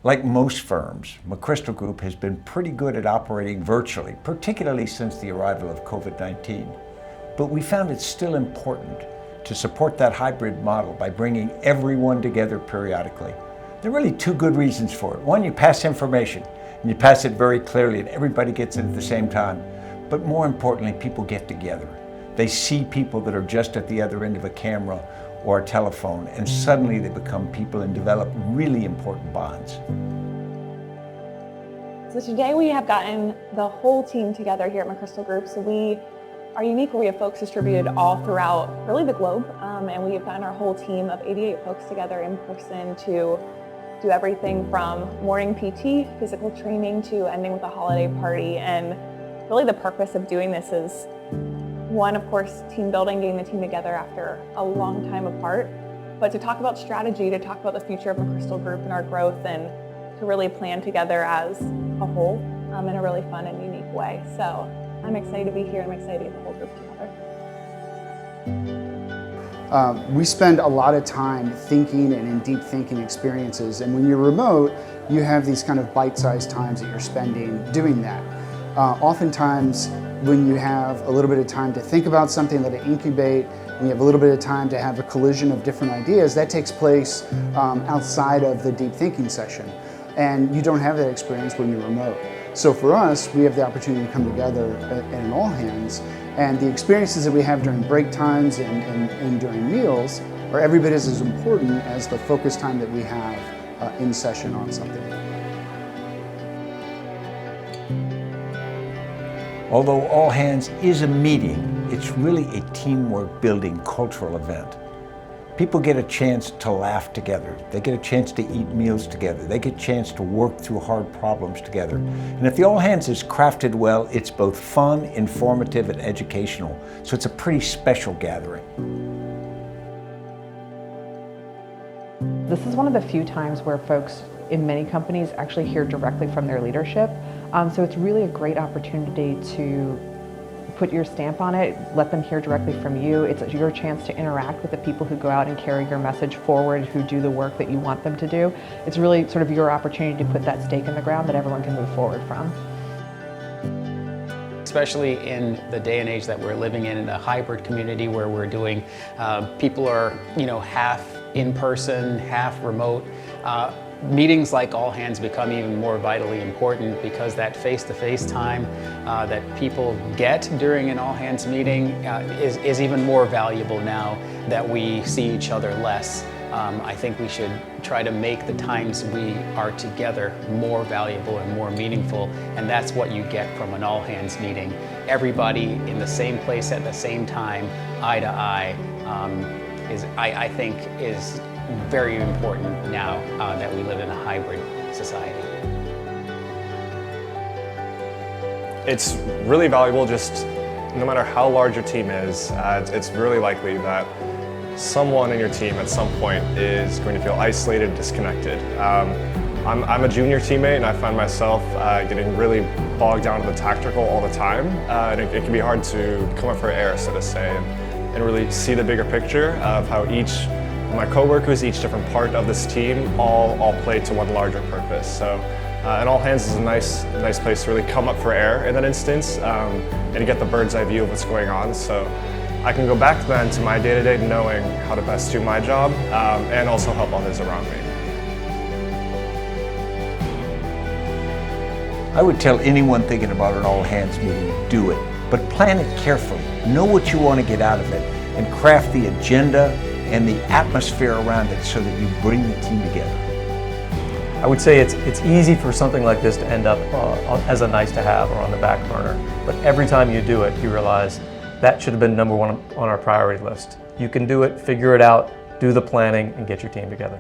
Like most firms, McChrystal Group has been pretty good at operating virtually, particularly since the arrival of COVID-19. But we found it's still important to support that hybrid model by bringing everyone together periodically. There are really two good reasons for it. One, you pass information, and you pass it very clearly, and everybody gets it at the same time. But more importantly, people get together. They see people that are just at the other end of a camera or a telephone, and suddenly they become people and develop really important bonds. So today we have gotten the whole team together here at McChrystal Group. So we are unique where we have folks distributed all throughout really the globe, and we have gotten our whole team of 88 folks together in person to do everything from morning PT, physical training, to ending with a holiday party. And really the purpose of doing this is, one, of course, team building, getting the team together after a long time apart, but to talk about strategy, to talk about the future of McChrystal Group and our growth, and to really plan together as a whole in a really fun and unique way. So I'm excited to be here. I'm excited to get the whole group together. We spend a lot of time thinking and in deep thinking experiences, and when you're remote, you have these kind of bite-sized times that you're spending doing that. Oftentimes, when you have a little bit of time to think about something, let it incubate, and you have a little bit of time to have a collision of different ideas, that takes place outside of the deep thinking session. And you don't have that experience when you're remote. So for us, we have the opportunity to come together at an all hands, and the experiences that we have during break times and during meals are every bit as important as the focus time that we have in session on something. Although All Hands is a meeting, it's really a teamwork building cultural event. People get a chance to laugh together. They get a chance to eat meals together. They get a chance to work through hard problems together. And if the All Hands is crafted well, it's both fun, informative, and educational. So it's a pretty special gathering. This is one of the few times where folks in many companies actually hear directly from their leadership. So it's really a great opportunity to put your stamp on it, let them hear directly from you. It's your chance to interact with the people who go out and carry your message forward, who do the work that you want them to do. It's really sort of your opportunity to put that stake in the ground that everyone can move forward from. Especially in the day and age that we're living in a hybrid community where we're doing, people are, half in person, half remote. Meetings like All Hands become even more vitally important because that face-to-face time that people get during an All Hands meeting is even more valuable now that we see each other less. I think we should try to make the times we are together more valuable and more meaningful, and that's what you get from an All Hands meeting. Everybody in the same place at the same time, eye to eye, I think is very important now that we live in a hybrid society. It's really valuable, just no matter how large your team is, it's really likely that someone in your team at some point is going to feel isolated, disconnected. I'm a junior teammate, and I find myself getting really bogged down to the tactical all the time, and it can be hard to come up for air, so to say, and really see the bigger picture of how each my coworkers, each different part of this team, all play to one larger purpose. So, and All Hands is a nice place to really come up for air in that instance, and to get the bird's eye view of what's going on. So, I can go back then to my day-to-day knowing how to best do my job, and also help others around me. I would tell anyone thinking about an All Hands meeting, do it, but plan it carefully. Know what you want to get out of it, and craft the agenda and the atmosphere around it so that you bring the team together. I would say it's easy for something like this to end up as a nice to have or on the back burner, but every time you do it, you realize that should have been number one on our priority list. You can do it, figure it out, do the planning, and get your team together.